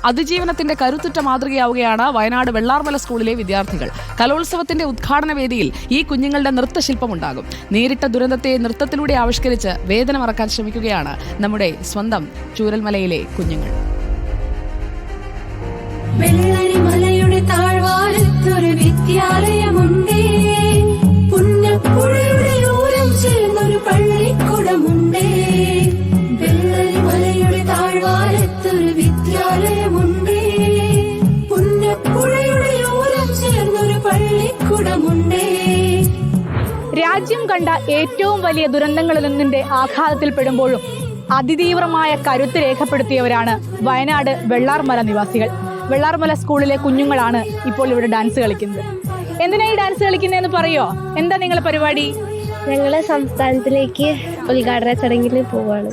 അതിജീവനത്തിന്റെ കരുത്തുറ്റ മാതൃകയാവുകയാണ് വയനാട് വെള്ളാർമല സ്കൂളിലെ വിദ്യാർത്ഥികൾ. കലോത്സവത്തിന്റെ ഉദ്ഘാടന വേദിയിൽ ഈ കുഞ്ഞുങ്ങളുടെ നൃത്തശില്പമുണ്ടാകും. നേരിട്ട ദുരന്തത്തെ നൃത്തത്തിലൂടെ ആവിഷ്കരിച്ച് വേദന മറക്കാൻ ശ്രമിക്കുകയാണ് നമ്മുടെ സ്വന്തം ചൂരൽമലയിലെ കുഞ്ഞുങ്ങൾ. വെള്ളരിമലയുടെ താഴ്വാരത്തൊരു വിദ്യാലയമുണ്ടേ, പുന്നപ്പുഴയുടെ ഓരം ചേർന്നൊരു പള്ളിക്കുടമുണ്ടേ. വെള്ളരിമലയുടെ താഴ്വാരത്തൊരു വിദ്യാലയമുണ്ടേ, പുന്നപ്പുഴയുടെ ഓരം ചേർന്നൊരു പള്ളിക്കുടമുണ്ടേ. രാജ്യം കണ്ട ഏറ്റവും വലിയ ദുരന്തങ്ങളിലൊന്നിന്റെ ആഘാതത്തിൽപ്പെടുമ്പോഴും അതിതീവ്രമായ കരുത്ത് രേഖപ്പെടുത്തിയവരാണ് വയനാട് വെള്ളാർമല നിവാസികൾ. വെള്ളാർമല സ്കൂളിലെ കുഞ്ഞുങ്ങളാണ് ഇപ്പോൾ ഇവിടെ ഡാൻസ് കളിക്കുന്നത്. എന്തിനാ ഈ ഡാൻസ് കളിക്കുന്നതെന്ന് പറയോ? എന്താ നിങ്ങളുടെ പരിപാടി? ഞങ്ങള് സംസ്ഥാനത്തിലേക്ക് ഉദ്ഘാടന ചടങ്ങിൽ പോവാണ്.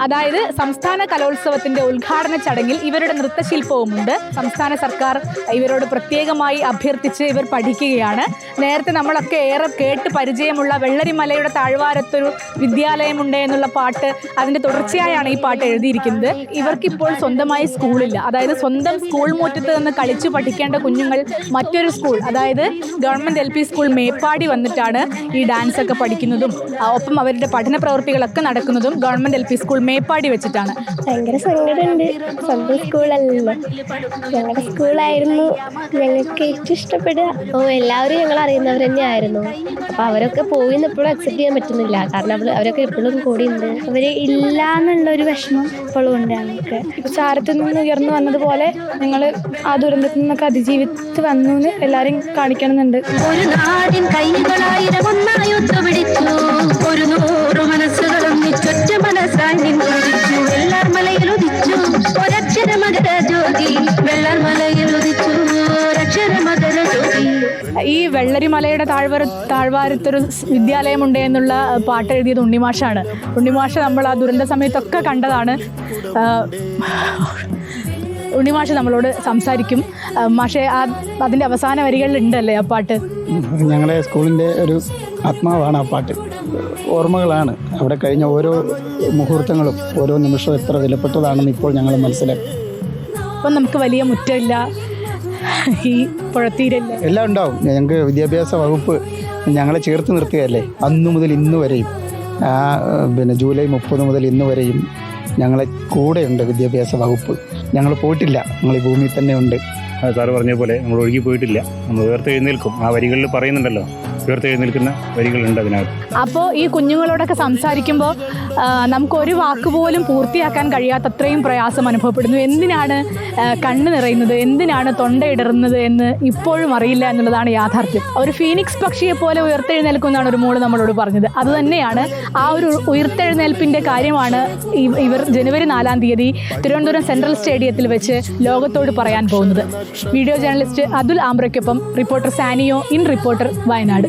അതായത് സംസ്ഥാന കലോത്സവത്തിന്റെ ഉദ്ഘാടന ചടങ്ങിൽ ഇവരുടെ നൃത്തശില്പവുമുണ്ട്. സംസ്ഥാന സർക്കാർ ഇവരോട് പ്രത്യേകമായി അഭ്യർത്ഥിച്ച് ഇവർ പഠിക്കുകയാണ്. നേരത്തെ നമ്മളൊക്കെ ഏറെ കേട്ട് പരിചയമുള്ള വെള്ളരിമലയുടെ താഴ്വാരത്തൊരു വിദ്യാലയമുണ്ട് എന്നുള്ള പാട്ട്, അതിന്റെ തുടർച്ചയായാണ് ഈ പാട്ട് എഴുതിയിരിക്കുന്നത്. ഇവർക്കിപ്പോൾ സ്വന്തമായി സ്കൂളില്ല. അതായത് സ്വന്തം സ്കൂൾ മുറ്റത്ത് നിന്ന് കളിച്ചു പഠിക്കേണ്ട കുഞ്ഞുങ്ങൾ മറ്റൊരു സ്കൂൾ, അതായത് ഗവൺമെന്റ് LP സ്കൂൾ മേപ്പാടി വന്നിട്ടാണ് ഈ ഡാൻസ് ഒക്കെ പഠിക്കുന്നതും ഒപ്പം അവരുടെ പഠന പ്രവൃത്തികളൊക്കെ നടക്കുന്നതും ഗവൺമെന്റ് LP സ്കൂൾ മേപ്പാടി വെച്ചിട്ടാണ്. ഭയങ്കര സങ്കടമുണ്ട്. സ്വന്തം സ്കൂളല്ലല്ലോ, ഞങ്ങളുടെ സ്കൂളായിരുന്നു ഞങ്ങൾക്ക് ഏറ്റവും ഇഷ്ടപ്പെടുക. എല്ലാവരും ഞങ്ങൾ അറിയുന്നവർ തന്നെയായിരുന്നു. അപ്പൊ അവരൊക്കെ പോയിന്നപ്പോഴും അക്സെപ്റ്റ് ചെയ്യാൻ പറ്റുന്നില്ല. കാരണം അവരൊക്കെ എപ്പോഴും കൂടി ഉണ്ട്. അവര് ഇല്ല എന്നുള്ളൊരു വിഷമം ഇപ്പോഴും ഉണ്ട് ഞങ്ങൾക്ക്. ഇപ്പൊ ചാരത്തിൽ നിന്ന് ഉയർന്നു വന്നതുപോലെ നിങ്ങൾ ആ ദുരന്തത്തിൽ നിന്നൊക്കെ അതിജീവിച്ച് വന്നു എന്ന് എല്ലാവരും കാണിക്കണമെന്നുണ്ട്. ഒരു നാടിൻ കൈകളായിരം ഒന്നായി ഒത്തുപിടിച്ചു, ഒരു 100 മനസ്സുകളും നിറ്റൊറ്റ മനസ്സായി നിന്നുദിച്ചു. വെള്ളാർമലയിൽ ഉദിച്ചു ഒരക്ഷര മകര ജ്യോതി, വെള്ളാർമലയിൽ ഉദിച്ചു ഒരക്ഷര മകര ജ്യോതി. ഈ വെള്ളരിമലയുടെ താഴ്വാരത്തൊരു വിദ്യാലയമുണ്ട് എന്നുള്ള പാട്ട് എഴുതിയത് ഉണ്ണിമാഷാണ്. ഉണ്ണിമാഷ നമ്മൾ ആ ദുരന്ത സമയത്തൊക്കെ കണ്ടതാണ്. ഉണ്ണിമാഷ നമ്മളോട് സംസാരിക്കും. മാഷെ, അതിൻ്റെ അവസാന വരികളിൽ ഉണ്ടല്ലേ ആ പാട്ട്? ഞങ്ങളുടെ സ്കൂളിൻ്റെ ഒരു ആത്മാവാണ് ആ പാട്ട്. ഓർമ്മകളാണ്. അവിടെ കഴിഞ്ഞ ഓരോ മുഹൂർത്തങ്ങളും ഓരോ നിമിഷവും എത്ര വിലപ്പെട്ടതാണെന്ന് ഇപ്പോൾ ഞങ്ങൾ മനസ്സിലാക്കി. അപ്പം നമുക്ക് വലിയ മുറ്റമില്ല, ഈ പുഴത്തീരല്ല, എല്ലാം ഉണ്ടാവും. ഞങ്ങൾക്ക് വിദ്യാഭ്യാസ വകുപ്പ് ഞങ്ങളെ ചേർത്ത് നിർത്തുകയല്ലേ. അന്നു മുതൽ ഇന്ന് വരെയും ജൂലൈ 30 മുതൽ ഇന്ന് വരെയും ഞങ്ങളെ കൂടെയുണ്ട് വിദ്യാഭ്യാസ വകുപ്പ്. ഞങ്ങൾ പോയിട്ടില്ല, ഞങ്ങൾ ഈ ഭൂമിയിൽ തന്നെ ഉണ്ട്. സാറ് പറഞ്ഞ പോലെ നമ്മൾ ഒഴുകി പോയിട്ടില്ല, നമ്മൾ ഉയർത്തെഴുന്നേൽക്കും. ആ വരികളിൽ പറയുന്നുണ്ടല്ലോ, ഉയർത്തെഴുന്നേൽക്കുന്ന വരികളുണ്ട് അതിനകത്ത്. അപ്പോൾ ഈ കുഞ്ഞുങ്ങളോടൊക്കെ സംസാരിക്കുമ്പോൾ നമുക്കൊരു വാക്ക് പോലും പൂർത്തിയാക്കാൻ കഴിയാത്തത്രയും പ്രയാസം അനുഭവപ്പെടുന്നു. എന്തിനാണ് കണ്ണ് നിറയുന്നത്, എന്തിനാണ് തൊണ്ടയിടറുന്നത് എന്ന് ഇപ്പോഴും അറിയില്ല എന്നുള്ളതാണ് യാഥാർത്ഥ്യം. ഒരു ഫീനിക്സ് പക്ഷിയെ പോലെ ഉയർത്തെഴുന്നേൽക്കുമെന്നാണ് ഒരു മോള് നമ്മളോട് പറഞ്ഞത്. അതുതന്നെയാണ് ആ ഒരു ഉയർത്തെഴുന്നേൽപ്പിൻ്റെ കാര്യമാണ് ഇവർ ജനുവരി 4-ാം തീയതി തിരുവനന്തപുരം സെൻട്രൽ സ്റ്റേഡിയത്തിൽ വെച്ച് ലോകത്തോട് പറയാൻ പോകുന്നത്. വീഡിയോ ജേർണലിസ്റ്റ് അതുൽ ആംബ്രയ്ക്കൊപ്പം റിപ്പോർട്ടർ സാനിയോ, ഇൻ റിപ്പോർട്ടർ, വയനാട്.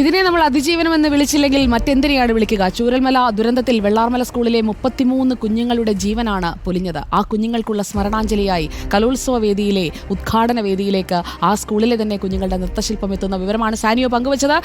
ഇതിനെ നമ്മൾ അതിജീവനമെന്ന് വിളിച്ചില്ലെങ്കിൽ മറ്റെന്തിനെയാണ് വിളിക്കുക? ചൂരൽമല ദുരന്തത്തിൽ വെള്ളാർമല സ്കൂളിലെ 33 കുഞ്ഞുങ്ങളുടെ ജീവനാണ് പൊലിഞ്ഞത്. ആ കുഞ്ഞുങ്ങൾക്കുള്ള സ്മരണാഞ്ജലിയായി കലോത്സവ വേദിയിലെ ഉദ്ഘാടന വേദിയിലേക്ക് ആ സ്കൂളിലെ തന്നെ കുഞ്ഞുങ്ങളുടെ നൃത്തശില്പം എത്തുന്ന വിവരമാണ് സാനിയോ പങ്കുവച്ചത്.